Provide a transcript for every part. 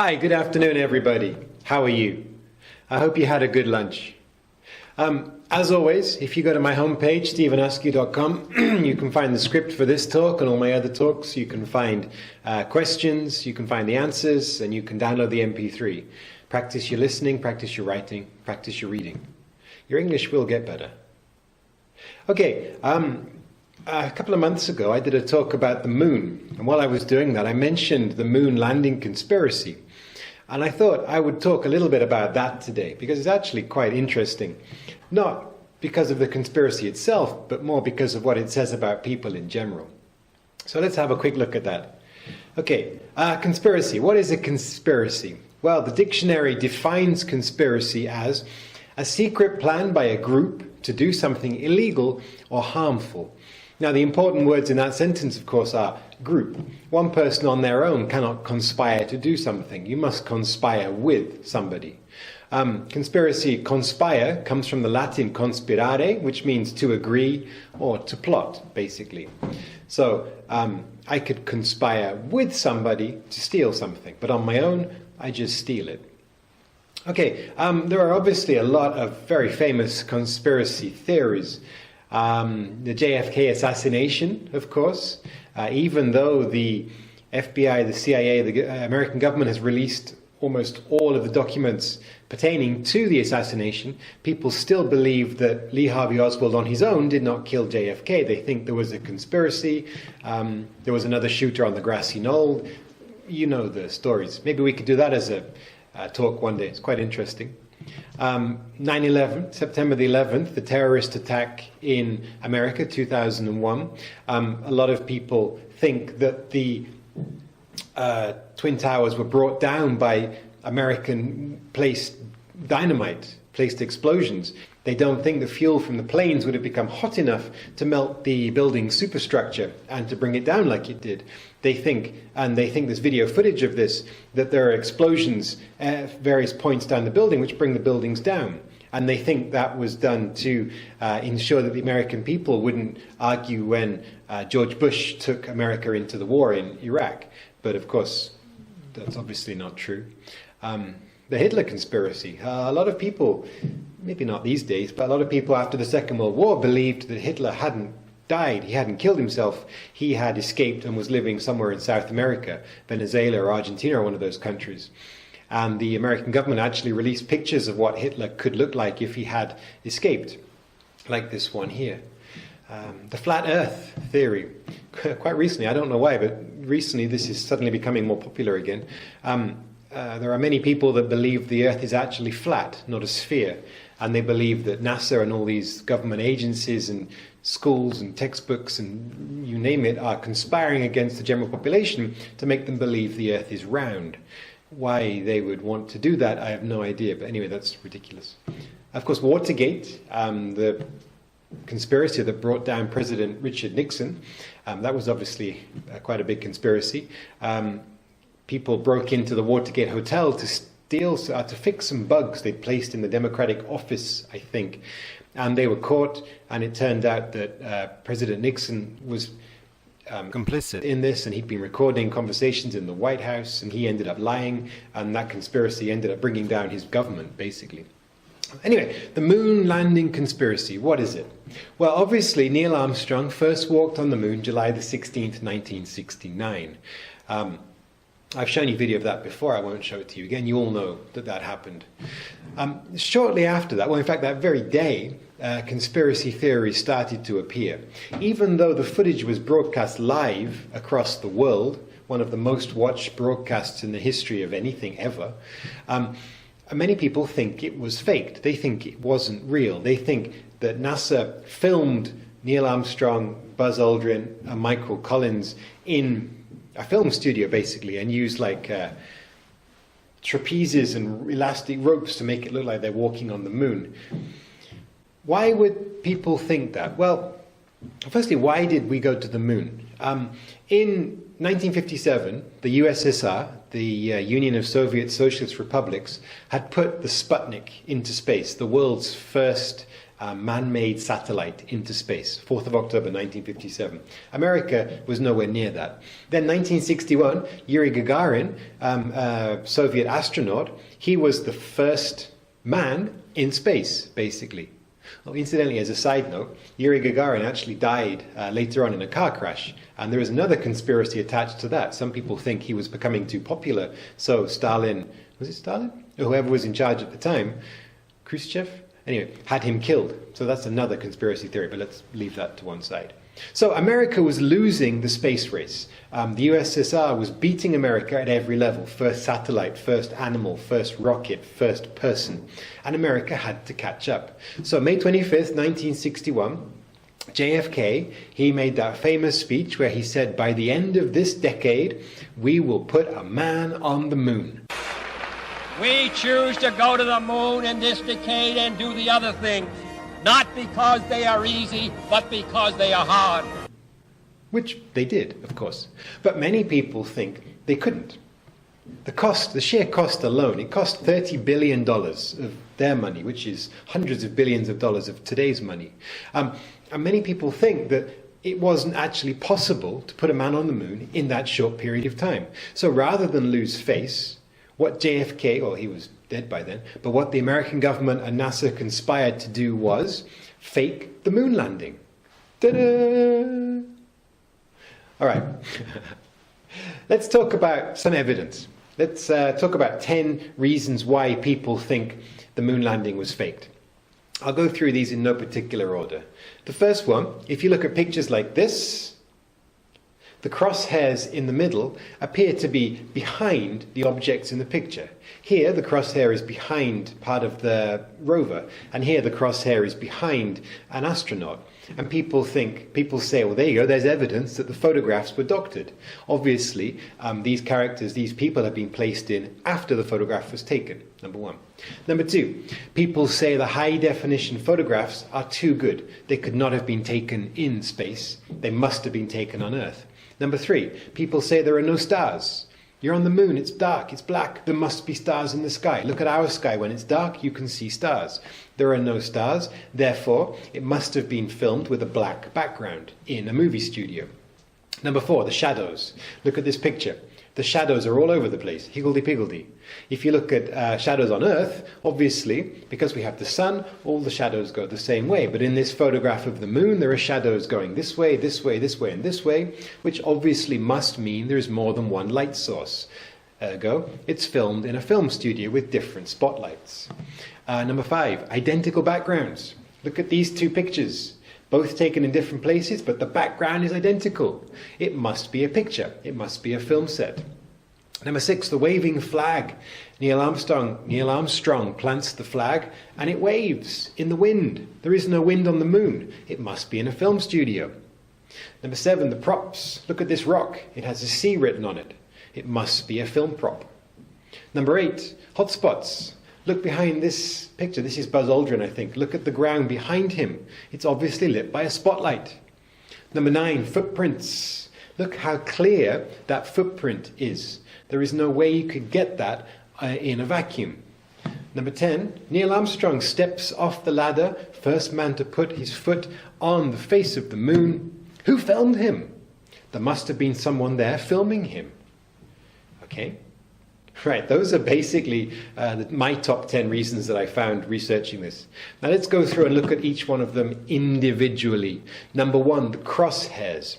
Hi, good afternoon, everybody. How are you? I hope you had a good lunch. As always, if you go to my homepage, stephenaskew.com, you can find the script for this talk and all my other talks. You can find questions, you can find the answers, and you can download the MP3. Practice your listening, practice your writing, practice your reading. Your English will get better. Okay, a couple of months ago, I did a talk about the moon. And while I was doing that, I mentioned the moon landing conspiracy. And I thought I would talk a little bit about that today, because it's actually quite interesting. Not because of the conspiracy itself, but more because of what it says about people in general. So let's have a quick look at that. Okay, conspiracy. What is a conspiracy? Well, the dictionary defines conspiracy as a secret plan by a group to do something illegal or harmful. Now, the important words in that sentence, of course, are group. One person on their own cannot conspire to do something. You must conspire with somebody. Conspiracy, conspire, comes from the Latin conspirare, which means to agree or to plot, basically. So I could conspire with somebody to steal something, but on my own, I just steal it. Okay, there are obviously a lot of very famous conspiracy theories. The JFK assassination, of course, even though the FBI, the CIA, the American government has released almost all of the documents pertaining to the assassination, people still believe that Lee Harvey Oswald on his own did not kill JFK. They think there was a conspiracy, there was another shooter on the grassy knoll. You know the stories. Maybe we could do that as a talk one day. It's quite interesting. 9/11, September the 11th, the terrorist attack in America, 2001. A lot of people think that the Twin Towers were brought down by American-placed dynamite, placed explosions. They don't think the fuel from the planes would have become hot enough to melt the building's superstructure and to bring it down like it did. They think, and they think there's video footage of this, that there are explosions at various points down the building which bring the buildings down. And they think that was done to ensure that the American people wouldn't argue when George Bush took America into the war in Iraq. But of course, that's obviously not true. The Hitler conspiracy. A lot of people, maybe not these days, but a lot of people after the Second World War believed that Hitler hadn't died, he hadn't killed himself, he had escaped and was living somewhere in South America, Venezuela or Argentina or one of those countries. And the American government actually released pictures of what Hitler could look like if he had escaped, like this one here. The flat earth theory. Quite recently, I don't know why, but recently this is suddenly becoming more popular again. There are many people that believe the earth is actually flat, not a sphere. And they believe that NASA and all these government agencies and schools and textbooks and you name it are conspiring against the general population to make them believe the earth is round. Why they would want to do that, I have no idea. But anyway, that's ridiculous. Of course, Watergate, the conspiracy that brought down President Richard Nixon, that was obviously quite a big conspiracy. People broke into the Watergate Hotel to steal, to fix some bugs they'd placed in the Democratic office, I think. And they were caught, and it turned out that President Nixon was complicit in this, and he'd been recording conversations in the White House, and he ended up lying, and that conspiracy ended up bringing down his government, basically. Anyway, the moon landing conspiracy, what is it? Well, obviously, Neil Armstrong first walked on the moon July the 16th, 1969. I've shown you a video of that before, I won't show it to you again. You all know that that happened. Shortly after that, well, in fact, that very day, conspiracy theories started to appear. Even though the footage was broadcast live across the world, one of the most watched broadcasts in the history of anything ever, many people think it was faked. They think it wasn't real. They think that NASA filmed Neil Armstrong, Buzz Aldrin, and Michael Collins in a film studio, basically, and used like trapezes and elastic ropes to make it look like they're walking on the moon. Why would people think that? Well, firstly, why did we go to the moon? In 1957, the USSR, the Union of Soviet Socialist Republics, had put the Sputnik into space, the world's first man-made satellite into space, 4th of October 1957. America was nowhere near that. Then 1961, Yuri Gagarin, Soviet astronaut, he was the first man in space, basically. Well, incidentally, as a side note, Yuri Gagarin actually died later on in a car crash, and there is another conspiracy attached to that. Some people think he was becoming too popular, so Stalin, was it Stalin? Or whoever was in charge at the time, Khrushchev? Anyway, had him killed. So that's another conspiracy theory, but let's leave that to one side. So America was losing the space race. The USSR was beating America at every level. First satellite, first animal, first rocket, first person. And America had to catch up. So May 25th, 1961, JFK, he made that famous speech where he said, by the end of this decade, we will put a man on the moon. We choose to go to the moon in this decade and do the other things, not because they are easy, but because they are hard. Which they did, of course. But many people think they couldn't. The sheer cost alone, it cost $30 billion of their money, which is hundreds of billions of dollars of today's money. And many people think that it wasn't actually possible to put a man on the moon in that short period of time. So rather than lose face, what JFK, well, he was dead by then, but what the American government and NASA conspired to do was fake the moon landing. Ta-da! All right. Let's talk about some evidence. Let's talk about 10 reasons why people think the moon landing was faked. I'll go through these in no particular order. The first one, if you look at pictures like this, the crosshairs in the middle appear to be behind the objects in the picture. Here, the crosshair is behind part of the rover, and here the crosshair is behind an astronaut. And people say, well, there you go, there's evidence that the photographs were doctored. Obviously, these characters, these people have been placed in after the photograph was taken, number one. Number two, people say the high-definition photographs are too good. They could not have been taken in space. They must have been taken on Earth. Number three, people say there are no stars. You're on the moon, it's dark, it's black, there must be stars in the sky. Look at our sky, when it's dark, you can see stars. There are no stars, therefore, it must have been filmed with a black background in a movie studio. Number four, the shadows. Look at this picture. The shadows are all over the place, higgledy-piggledy. If you look at shadows on Earth, obviously, because we have the sun, all the shadows go the same way. But in this photograph of the moon, there are shadows going this way, this way, this way, and this way, which obviously must mean there is more than one light source. Ergo, it's filmed in a film studio with different spotlights. Number five, identical backgrounds. Look at these two pictures. Both taken in different places, but the background is identical. It must be a picture. It must be a film set. Number six, the waving flag. Neil Armstrong plants the flag and it waves in the wind. There is no wind on the moon. It must be in a film studio. Number seven, the props. Look at this rock. It has a C written on it. It must be a film prop. Number eight, hotspots. Look behind this picture. This is Buzz Aldrin, I think. Look at the ground behind him. It's obviously lit by a spotlight. Number nine, footprints. Look how clear that footprint is. There is no way you could get that in a vacuum. Number 10, Neil Armstrong steps off the ladder, first man to put his foot on the face of the moon. Who filmed him? There must have been someone there filming him. Okay? Right, those are basically my top 10 reasons that I found researching this. Now let's go through and look at each one of them individually. Number one, the crosshairs.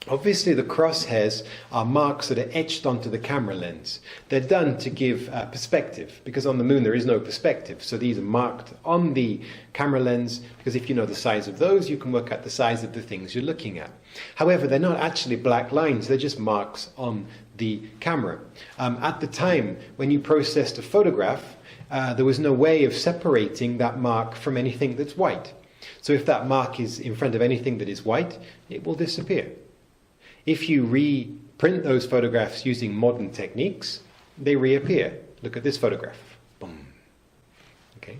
Obviously the crosshairs are marks that are etched onto the camera lens. They're done to give perspective, because on the moon there is no perspective. So these are marked on the camera lens, because if you know the size of those, you can work out the size of the things you're looking at. However, they're not actually black lines, they're just marks on the camera. At the time when you processed a photograph, there was no way of separating that mark from anything that's white. So if that mark is in front of anything that is white, it will disappear. If you reprint those photographs using modern techniques, they reappear. Look at this photograph. Boom. Okay.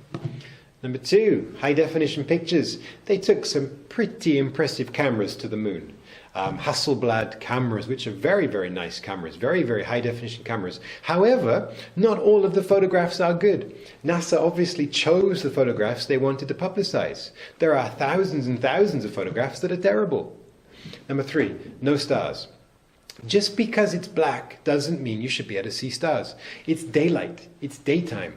Number two, high definition pictures. They took some pretty impressive cameras to the moon. Hasselblad cameras, which are very, very nice cameras, very, very high definition cameras. However, not all of the photographs are good. NASA obviously chose the photographs they wanted to publicize. There are thousands and thousands of photographs that are terrible. Number 3, no stars. Just because it's black doesn't mean you should be able to see stars. It's daylight, it's daytime.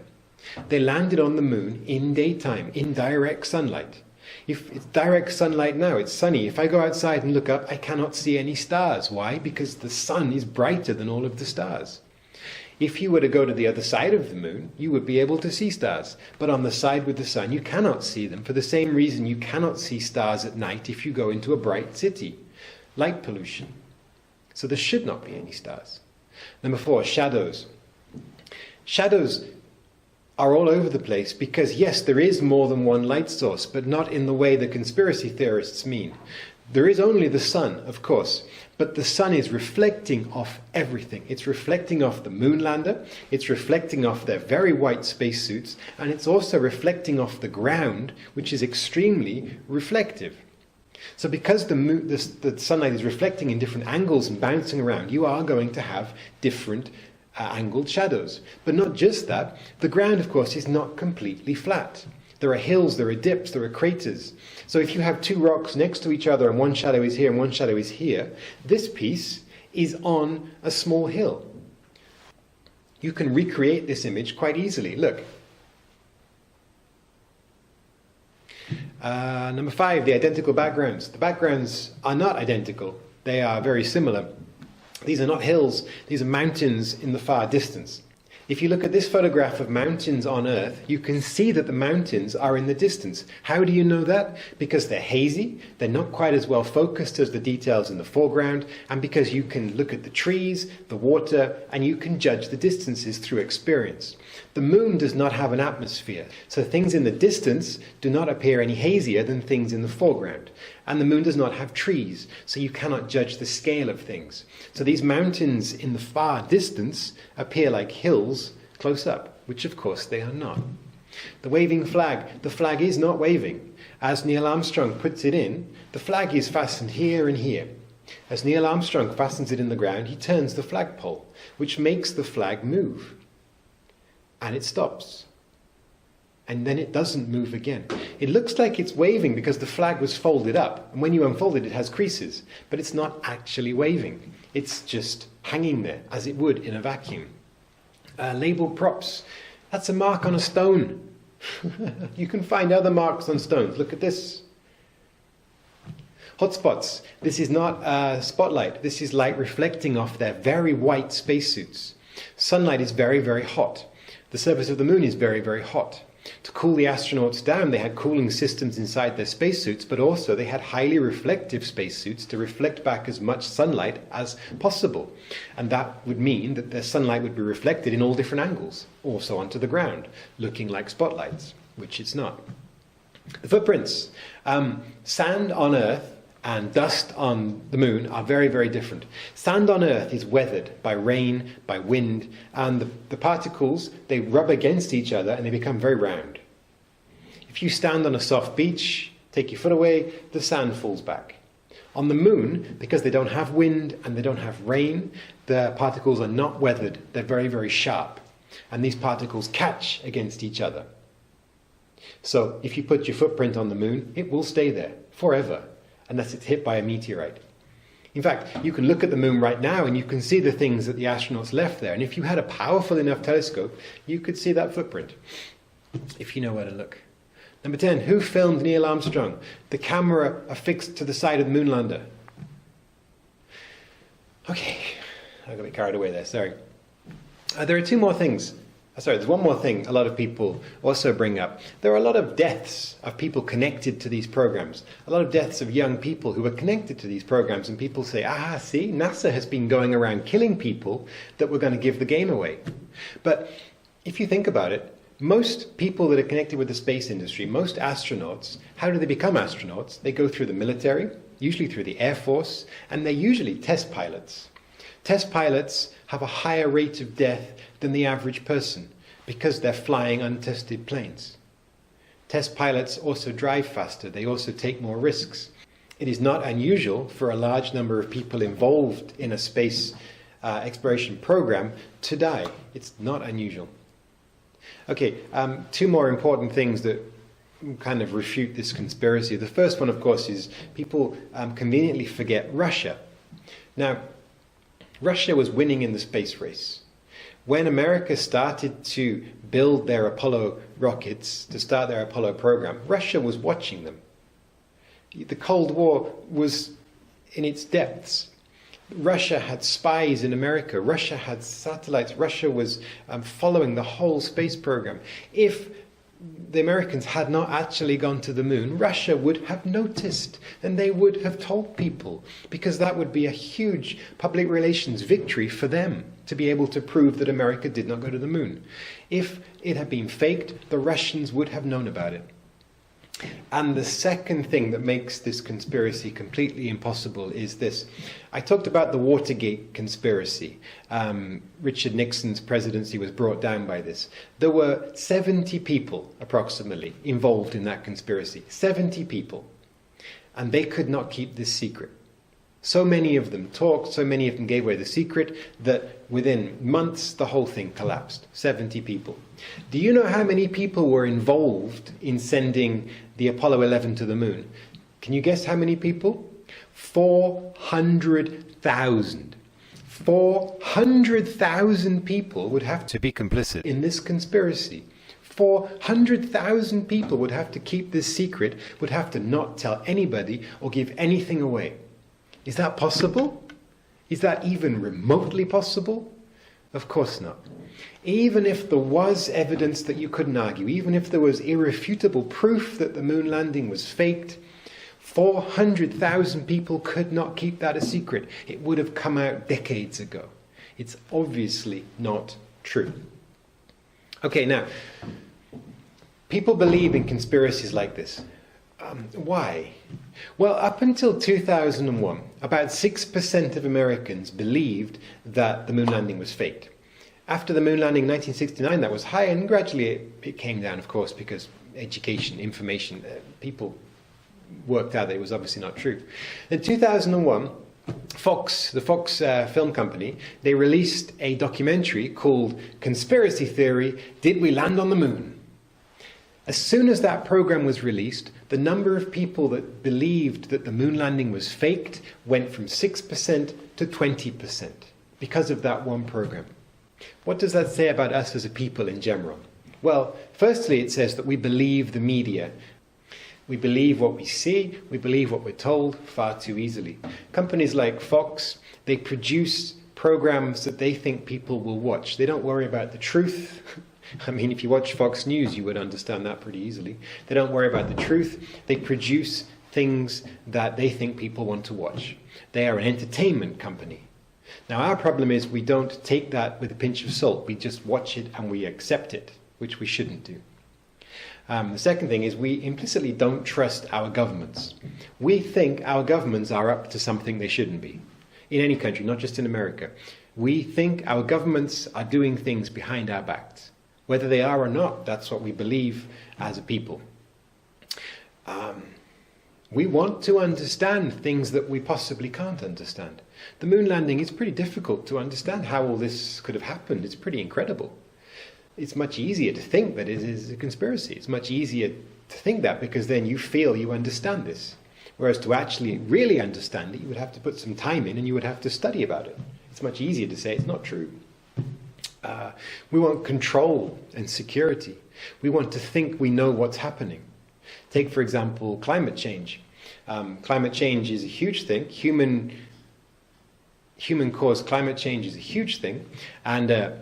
They landed on the moon in daytime, in direct sunlight. If it's direct sunlight now, it's sunny. If I go outside and look up, I cannot see any stars. Why? Because the sun is brighter than all of the stars. If you were to go to the other side of the moon, you would be able to see stars. But on the side with the sun, you cannot see them, for the same reason you cannot see stars at night if you go into a bright city. Light pollution. So there should not be any stars. Number 4, shadows. Shadows are all over the place because, yes, there is more than one light source, but not in the way the conspiracy theorists mean. There is only the sun, of course, but the sun is reflecting off everything. It's reflecting off the moon lander, it's reflecting off their very white spacesuits, and it's also reflecting off the ground, which is extremely reflective. So because the sunlight is reflecting in different angles and bouncing around, you are going to have different angled shadows. But not just that, the ground, of course, is not completely flat. There are hills, there are dips, there are craters. So if you have two rocks next to each other and one shadow is here and one shadow is here, this piece is on a small hill. You can recreate this image quite easily. Look. Number 5, the identical backgrounds. The backgrounds are not identical. They are very similar. These are not hills, these are mountains in the far distance. If you look at this photograph of mountains on Earth, you can see that the mountains are in the distance. How do you know that? Because they're hazy, they're not quite as well focused as the details in the foreground, and because you can look at the trees, the water, and you can judge the distances through experience. The moon does not have an atmosphere, so things in the distance do not appear any hazier than things in the foreground. And the moon does not have trees, so you cannot judge the scale of things. So these mountains in the far distance appear like hills close up, which of course they are not. The waving flag, the flag is not waving. As Neil Armstrong puts it in, the flag is fastened here and here. As Neil Armstrong fastens it in the ground, he turns the flagpole, which makes the flag move. And it stops. And then it doesn't move again. It looks like it's waving because the flag was folded up. And when you unfold it, it has creases. But it's not actually waving. It's just hanging there, as it would in a vacuum. Labeled props. That's a mark on a stone. You can find other marks on stones. Look at this. Hotspots. This is not a spotlight. This is light reflecting off their very white spacesuits. Sunlight is very, very hot. The surface of the moon is very, very hot. To cool the astronauts down, they had cooling systems inside their spacesuits, but also they had highly reflective spacesuits to reflect back as much sunlight as possible. And that would mean that their sunlight would be reflected in all different angles, also onto the ground, looking like spotlights, which it's not. The footprints. Sand on Earth and dust on the moon are very, very different. Sand on Earth is weathered by rain, by wind, and the particles, they rub against each other and they become very round. If you stand on a soft beach, take your foot away, the sand falls back. On the moon, because they don't have wind and they don't have rain, the particles are not weathered, they're very, very sharp. And these particles catch against each other. So if you put your footprint on the moon, it will stay there forever, unless it's hit by a meteorite. In fact, you can look at the moon right now and you can see the things that the astronauts left there. And if you had a powerful enough telescope, you could see that footprint, if you know where to look. Number 10, who filmed Neil Armstrong? The camera affixed to the side of the moon lander. Okay, I got a bit carried away there, sorry. There are two more things. There's one more thing a lot of people also bring up. There are a lot of deaths of people connected to these programs. A lot of deaths of young people who are connected to these programs. And people say, see, NASA has been going around killing people that were going to give the game away. But if you think about it, most people that are connected with the space industry, most astronauts, how do they become astronauts? They go through the military, usually through the Air Force, and they're usually test pilots. Test pilots have a higher rate of death than the average person because they're flying untested planes. Test pilots also drive faster. They also take more risks. It is not unusual for a large number of people involved in a space exploration program to die. It's not unusual. Okay, two more important things that kind of refute this conspiracy. The first one, of course, is people conveniently forget Russia. Now, Russia was winning in the space race. When America started to build their Apollo rockets, to start their Apollo program, Russia was watching them. The Cold War was in its depths. Russia had spies in America. Russia had satellites. Russia was following the whole space program. If the Americans had not actually gone to the moon, Russia would have noticed, and they would have told people, because that would be a huge public relations victory for them to be able to prove that America did not go to the moon. If it had been faked, the Russians would have known about it. And the second thing that makes this conspiracy completely impossible is this. I talked about the Watergate conspiracy. Richard Nixon's presidency was brought down by this. There were 70 people, approximately, involved in that conspiracy. 70 people. And they could not keep this secret. So many of them talked, so many of them gave away the secret, that within months the whole thing collapsed. 70 people. Do you know how many people were involved in sending the Apollo 11 to the moon? Can you guess how many people? 400,000. 400,000 people would have to be complicit in this conspiracy. 400,000 people would have to keep this secret, would have to not tell anybody or give anything away. Is that possible? Is that even remotely possible? Of course not. Even if there was evidence that you couldn't argue, even if there was irrefutable proof that the moon landing was faked, 400,000 people could not keep that a secret. It would have come out decades ago. It's obviously not true. Okay, now, people believe in conspiracies like this. Why? Well, up until 2001, about 6% of Americans believed that the moon landing was faked. After the moon landing in 1969, that was high, and gradually it came down, of course, because education, information, people worked out that it was obviously not true. In 2001, Fox, the Fox film company, they released a documentary called Conspiracy Theory, Did We Land on the Moon? As soon as that program was released, the number of people that believed that the moon landing was faked went from 6% to 20% because of that one program. What does that say about us as a people in general? Well, firstly, it says that we believe the media. We believe what we see, we believe what we're told far too easily. Companies like Fox, they produce programs that they think people will watch. They don't worry about the truth. I mean, if you watch Fox News, you would understand that pretty easily. They don't worry about the truth. They produce things that they think people want to watch. They are an entertainment company. Now, our problem is we don't take that with a pinch of salt. We just watch it and we accept it, which we shouldn't do. The second thing is we implicitly don't trust our governments. We think our governments are up to something they shouldn't be. In any country, not just in America. We think our governments are doing things behind our backs. Whether they are or not, that's what we believe as a people. We want to understand things that we possibly can't understand. The moon landing is pretty difficult to understand how all this could have happened. It's pretty incredible. It's much easier to think that it is a conspiracy. It's much easier to think that because then you feel you understand this. Whereas to actually really understand it, you would have to put some time in and you would have to study about it. It's much easier to say it's not true. We want control and security. We want to think we know what's happening. Take, for example, climate change. Climate change is a huge thing. Human-caused climate change is a huge thing, and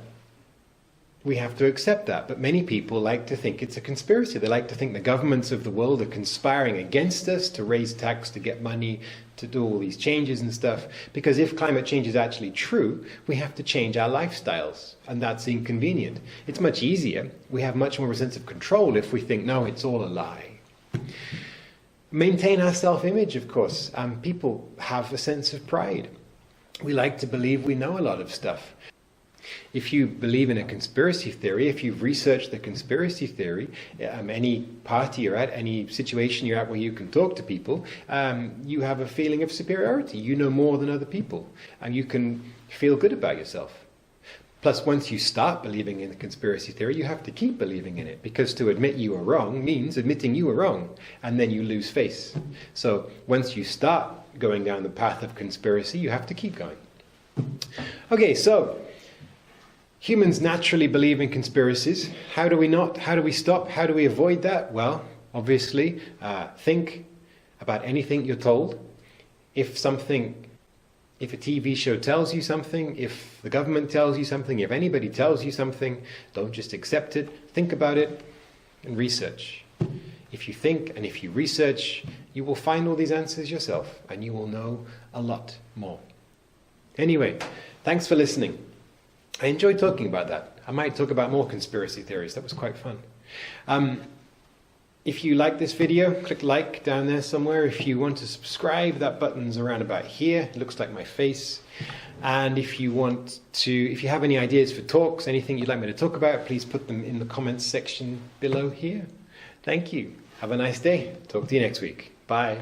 we have to accept that. But many people like to think it's a conspiracy. They like to think the governments of the world are conspiring against us to raise tax, to get money, to do all these changes and stuff. Because if climate change is actually true, we have to change our lifestyles, and that's inconvenient. It's much easier. We have much more of a sense of control if we think, no, it's all a lie. Maintain our self-image, of course. People have a sense of pride. We like to believe we know a lot of stuff. If you believe in a conspiracy theory, if you've researched the conspiracy theory, any party you're at, any situation you're at where you can talk to people, you have a feeling of superiority. You know more than other people, and you can feel good about yourself. Plus, once you start believing in the conspiracy theory, you have to keep believing in it, because to admit you are wrong means admitting you are wrong, and then you lose face. So once you start going down the path of conspiracy, you have to keep going. Okay, so humans naturally believe in conspiracies. How do we not? How do we stop? How do we avoid that? Well, obviously, think about anything you're told. If a TV show tells you something, if the government tells you something, if anybody tells you something, don't just accept it. Think about it and research. If you think and if you research, you will find all these answers yourself, and you will know a lot more. Anyway, thanks for listening. I enjoyed talking about that. I might talk about more conspiracy theories. That was quite fun. If you like this video, click like down there somewhere. If you want to subscribe, that button's around about here. It looks like my face. And if you have any ideas for talks, anything you'd like me to talk about, please put them in the comments section below here. Thank you. Have a nice day. Talk to you next week. Bye.